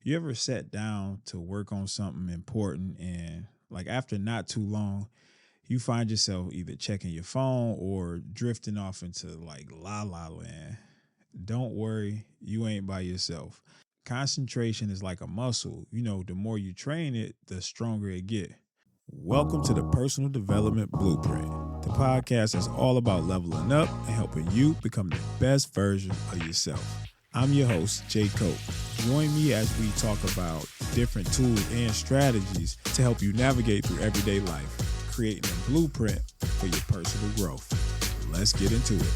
You ever sat down to work on something important and like after not too long, you find yourself either checking your phone or drifting off into like la la land? Don't worry, you ain't by yourself. Concentration is like a muscle. The more you train it, the stronger it get. Welcome to the Personal Development Blueprint, the podcast that's all about leveling up and helping you become the best version of yourself. I'm your host, Jay Cope. Join me as we talk about different tools and strategies to help you navigate through everyday life, creating a blueprint for your personal growth. Let's get into it.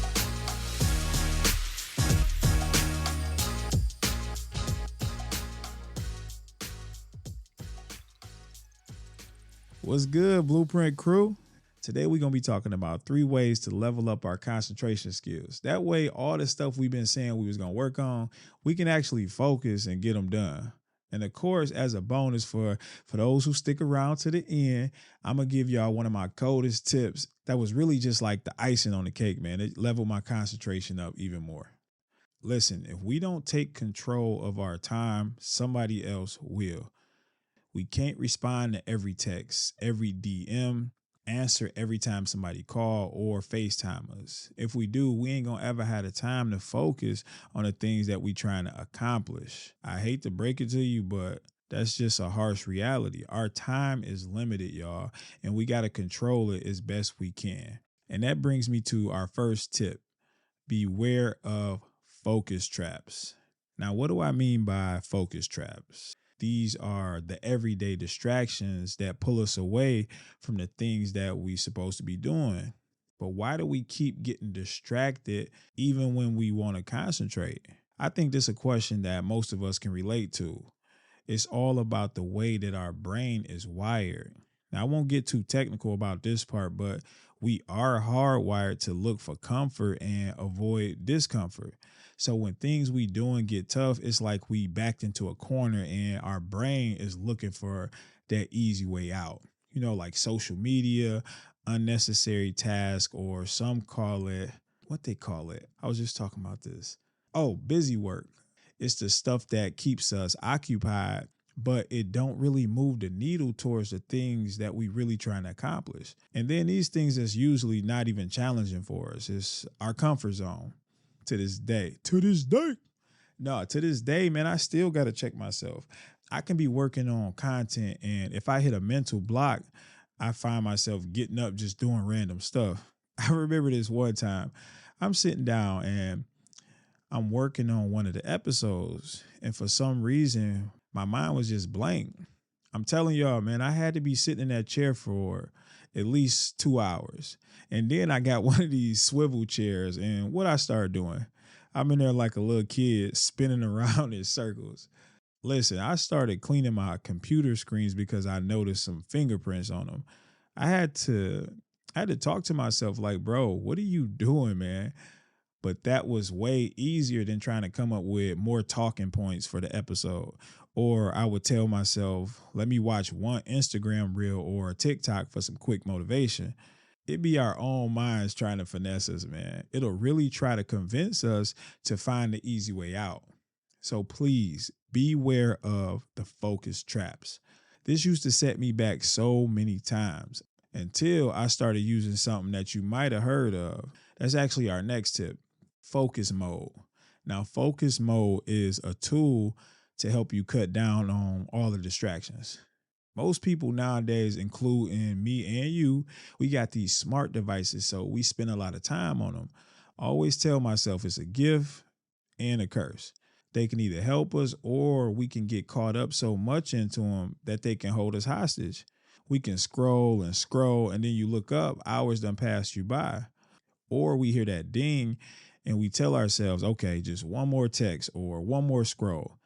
What's good, Blueprint crew? Today we're going to be talking about 3 ways to level up our concentration skills. That way, all the stuff we've been saying we was going to work on, we can actually focus and get them done. And of course, as a bonus for those who stick around to the end, I'm going to give y'all one of my coldest tips that was really just like the icing on the cake, man. It leveled my concentration up even more. Listen, if we don't take control of our time, somebody else will. We can't respond to every text, every DM, answer every time somebody call or FaceTime us. If we do, we ain't gonna ever have the time to focus on the things that we trying to accomplish. I hate to break it to you, but that's just a harsh reality. Our time is limited, y'all, and we got to control it as best we can. And that brings me to our first tip. Beware of focus traps. Now, what do I mean by focus traps? These are the everyday distractions that pull us away from the things that we supposed to be doing. But why do we keep getting distracted even when we want to concentrate? I think this is a question that most of us can relate to. It's all about the way that our brain is wired. Now, I won't get too technical about this part, but we are hardwired to look for comfort and avoid discomfort. So when things we doing get tough, it's like we backed into a corner and our brain is looking for that easy way out. Like social media, unnecessary task, or some call it, what they call it. I was just talking about this. Oh, busy work. It's the stuff that keeps us occupied, but it don't really move the needle towards the things that we really trying to accomplish. And then these things that's usually not even challenging for us. It's our comfort zone. To this day. No, to this day, man, I still got to check myself. I can be working on content, and if I hit a mental block, I find myself getting up just doing random stuff. I remember this one time. I'm sitting down and I'm working on one of the episodes, and for some reason, my mind was just blank. I'm telling y'all, man, I had to be sitting in that chair for at least 2 hours. And then I got one of these swivel chairs, and what I started doing, I'm in there like a little kid spinning around in circles. Listen, I started cleaning my computer screens because I noticed some fingerprints on them. I had to talk to myself like, bro, what are you doing, man? But that was way easier than trying to come up with more talking points for the episode. Or I would tell myself, let me watch one Instagram reel or a TikTok for some quick motivation. It be our own minds trying to finesse us, man. It'll really try to convince us to find the easy way out. So please beware of the focus traps. This used to set me back so many times until I started using something that you might have heard of. That's actually our next tip. Focus mode. Now, focus mode is a tool to help you cut down on all the distractions. Most people nowadays, including me and you, we got these smart devices, so we spend a lot of time on them. I always tell myself it's a gift and a curse. They can either help us or we can get caught up so much into them that they can hold us hostage. We can scroll and scroll, and then you look up, hours done passed you by. Or we hear that ding and we tell ourselves, okay, just one more text or one more scroll.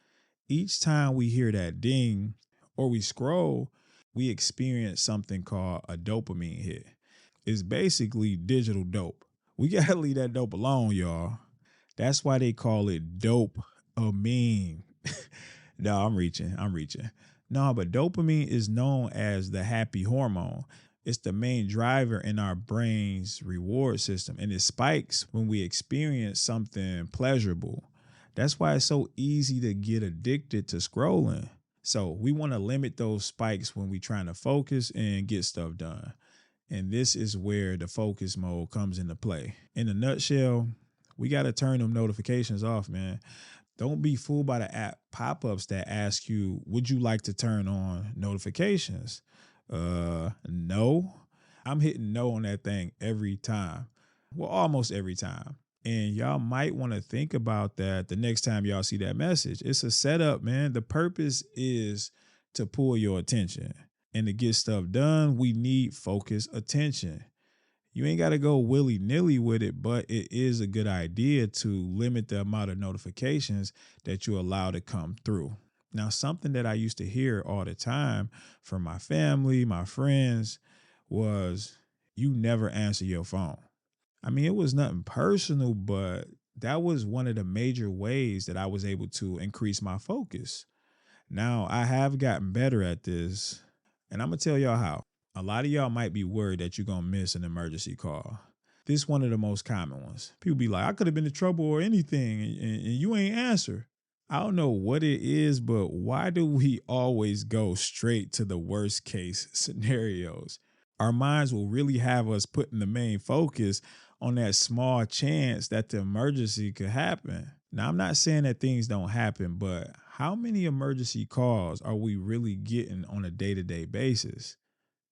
Each time we hear that ding or we scroll, we experience something called a dopamine hit. It's basically digital dope. We got to leave that dope alone, y'all. That's why they call it dopamine. No, I'm reaching. No, but dopamine is known as the happy hormone. It's the main driver in our brain's reward system, and it spikes when we experience something pleasurable. That's why it's so easy to get addicted to scrolling. So we want to limit those spikes when we're trying to focus and get stuff done. And this is where the focus mode comes into play. In a nutshell, we got to turn them notifications off, man. Don't be fooled by the app pop-ups that ask you, would you like to turn on notifications? No. I'm hitting no on that thing every time. Well, almost every time. And y'all might want to think about that the next time y'all see that message. It's a setup, man. The purpose is to pull your attention. And to get stuff done, we need focused attention. You ain't got to go willy nilly with it, but it is a good idea to limit the amount of notifications that you allow to come through. Now, something that I used to hear all the time from my family, my friends, was you never answer your phone. I mean, it was nothing personal, but that was one of the major ways that I was able to increase my focus. Now, I have gotten better at this, and I'm going to tell y'all how. A lot of y'all might be worried that you're going to miss an emergency call. This is one of the most common ones. People be like, I could have been in trouble or anything, and you ain't answer. I don't know what it is, but why do we always go straight to the worst case scenarios? Our minds will really have us putting the main focus on that small chance that the emergency could happen. Now, I'm not saying that things don't happen, but how many emergency calls are we really getting on a day-to-day basis?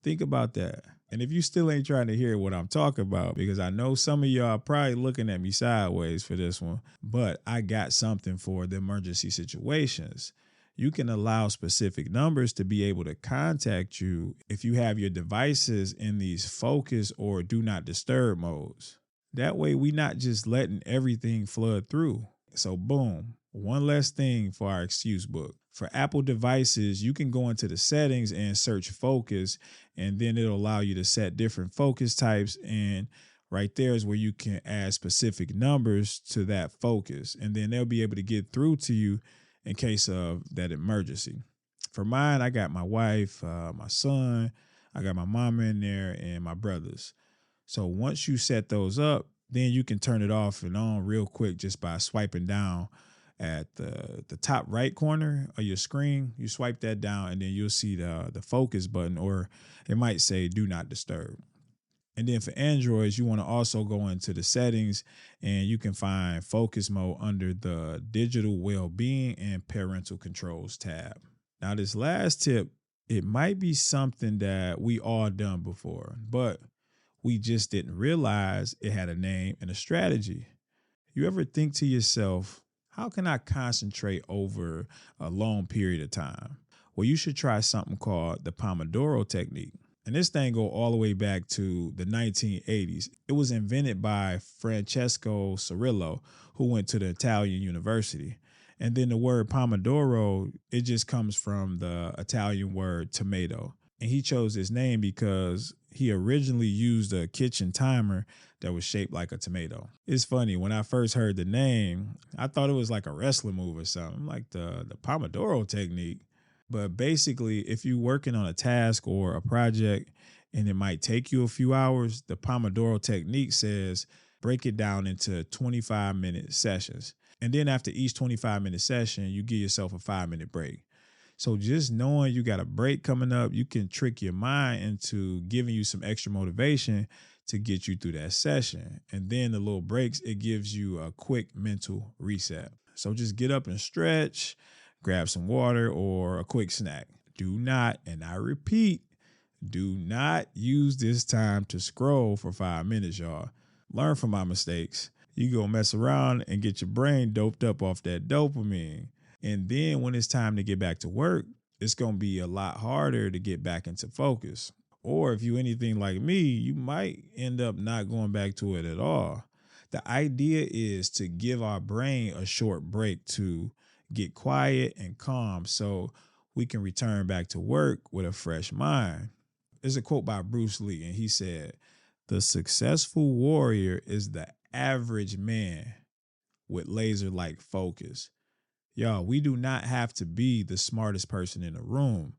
Think about that. And if you still ain't trying to hear what I'm talking about, because I know some of y'all are probably looking at me sideways for this one, but I got something for the emergency situations. You can allow specific numbers to be able to contact you if you have your devices in these focus or do not disturb modes. That way, we not just letting everything flood through. So boom, one less thing for our excuse book. For Apple devices, you can go into the settings and search focus, and then it'll allow you to set different focus types. And right there is where you can add specific numbers to that focus. And then they'll be able to get through to you in case of that emergency. For mine, I got my wife, my son, I got my mama in there, and my brothers. So once you set those up, then you can turn it off and on real quick just by swiping down at the top right corner of your screen. You swipe that down and then you'll see the focus button, or it might say do not disturb. And then for Androids, you want to also go into the settings and you can find focus mode under the digital well-being and parental controls tab. Now, this last tip, it might be something that we all done before, but we just didn't realize it had a name and a strategy. You ever think to yourself, how can I concentrate over a long period of time? Well, you should try something called the Pomodoro technique. And this thing go all the way back to the 1980s. It was invented by Francesco Cirillo, who went to the Italian university. And then the word Pomodoro, it just comes from the Italian word tomato. And he chose this name because he originally used a kitchen timer that was shaped like a tomato. It's funny, when I first heard the name, I thought it was like a wrestling move or something, like the Pomodoro technique. But basically, if you're working on a task or a project and it might take you a few hours, the Pomodoro technique says break it down into 25-minute sessions. And then after each 25-minute session, you give yourself a 5-minute break. So just knowing you got a break coming up, you can trick your mind into giving you some extra motivation to get you through that session. And then the little breaks, it gives you a quick mental reset. So just get up and stretch, grab some water or a quick snack. Do not, and I repeat, do not use this time to scroll for 5 minutes, y'all. Learn from my mistakes. You go mess around and get your brain doped up off that dopamine. And then when it's time to get back to work, it's going to be a lot harder to get back into focus. Or if you anything like me, you might end up not going back to it at all. The idea is to give our brain a short break to get quiet and calm so we can return back to work with a fresh mind. There's a quote by Bruce Lee, and he said, "The successful warrior is the average man with laser-like focus." Y'all, we do not have to be the smartest person in the room.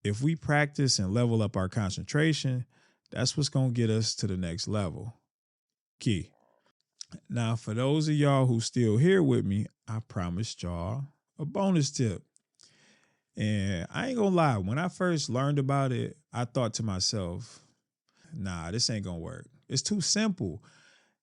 If we practice and level up our concentration, that's what's going to get us to the next level. Key. Now, for those of y'all who still here with me, I promised y'all a bonus tip. And I ain't gonna lie, when I first learned about it, I thought to myself, nah, this ain't gonna work. It's too simple.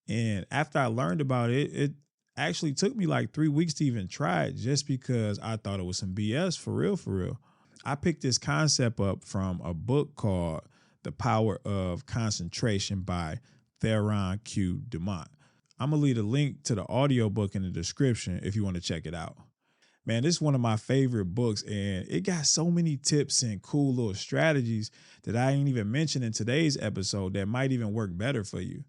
And after I learned about it, it actually took me like 3 weeks to even try it just because I thought it was some BS for real, for real. I picked this concept up from a book called The Power of Concentration by Theron Q. Dumont. I'm going to leave a link to the audiobook in the description if you want to check it out. Man, this is one of my favorite books, and it got so many tips and cool little strategies that I ain't even mentioned in today's episode that might even work better for you.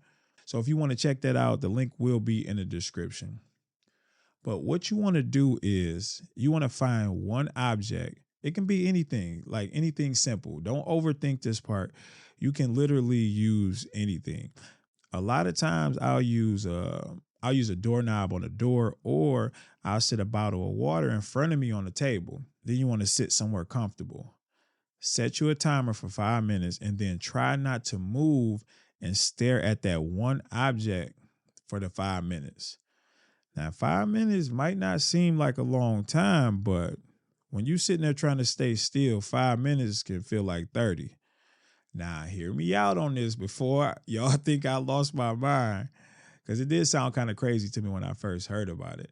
So if you want to check that out, the link will be in the description. But what you want to do is you want to find one object. It can be anything, like anything simple. Don't overthink this part. You can literally use anything. A lot of times I'll use a doorknob on a door, or I'll set a bottle of water in front of me on the table. Then you want to sit somewhere comfortable. Set you a timer for 5 minutes and then try not to move and stare at that one object for the 5 minutes. Now, 5 minutes might not seem like a long time, but when you're sitting there trying to stay still, 5 minutes can feel like 30. Now, hear me out on this before y'all think I lost my mind, because it did sound kind of crazy to me when I first heard about it.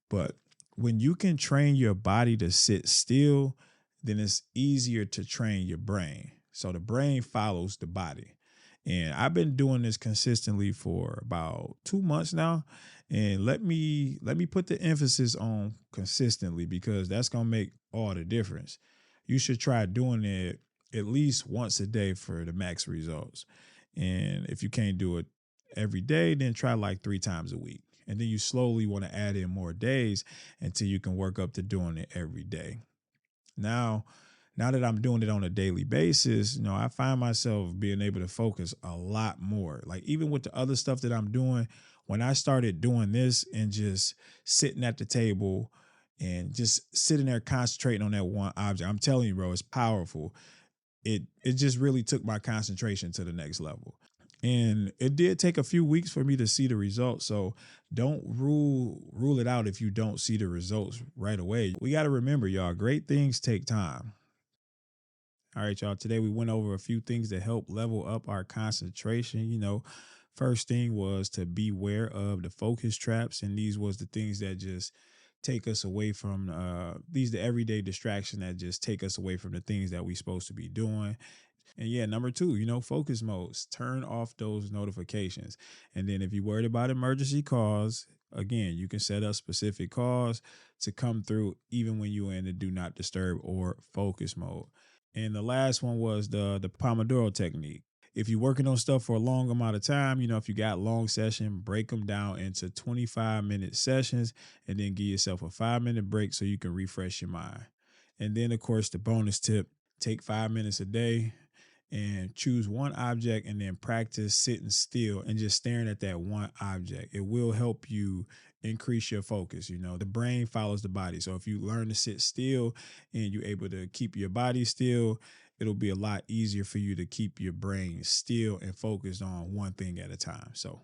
But when you can train your body to sit still, then it's easier to train your brain. So the brain follows the body. And I've been doing this consistently for about 2 months now. And let me put the emphasis on consistently, because that's going to make all the difference. You should try doing it at least once a day for the max results. And if you can't do it every day, then try like 3 times a week. And then you slowly want to add in more days until you can work up to doing it every day. Now that I'm doing it on a daily basis, I find myself being able to focus a lot more. Like even with the other stuff that I'm doing, when I started doing this and just sitting at the table and just sitting there concentrating on that one object, I'm telling you, bro, it's powerful. It just really took my concentration to the next level. And it did take a few weeks for me to see the results. So don't rule it out if you don't see the results right away. We got to remember, y'all, great things take time. All right, y'all. Today we went over a few things that help level up our concentration. First thing was to beware of the focus traps. And these was the things that just take us away from the everyday distraction that just take us away from the things that we supposed to be doing. And yeah, number 2, focus modes. Turn off those notifications. And then if you're worried about emergency calls, again, you can set up specific calls to come through even when you're in the do not disturb or focus mode. And the last one was the Pomodoro technique. If you're working on stuff for a long amount of time, if you got long session, break them down into 25-minute sessions and then give yourself a 5-minute break so you can refresh your mind. And then, of course, the bonus tip, take 5 minutes a day and choose one object and then practice sitting still and just staring at that one object. It will help you increase your focus. The brain follows the body. So if you learn to sit still and you're able to keep your body still, it'll be a lot easier for you to keep your brain still and focused on one thing at a time. So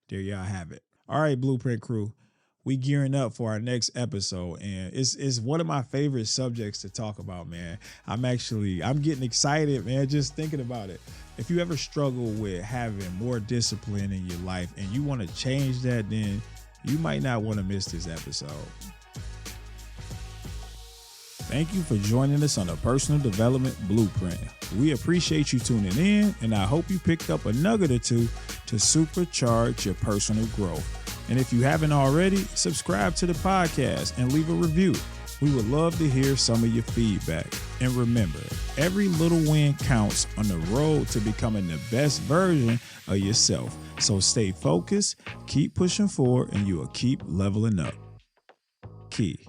there y'all have it. All right, Blueprint crew. We gearing up for our next episode, and it's one of my favorite subjects to talk about, man. I'm getting excited, man, just thinking about it. If you ever struggle with having more discipline in your life and you want to change that, then you might not want to miss this episode. Thank you for joining us on the Personal Development Blueprint. We appreciate you tuning in, and I hope you picked up a nugget or two to supercharge your personal growth. And if you haven't already, subscribe to the podcast and leave a review. We would love to hear some of your feedback. And remember, every little win counts on the road to becoming the best version of yourself. So stay focused, keep pushing forward, and you will keep leveling up. Key.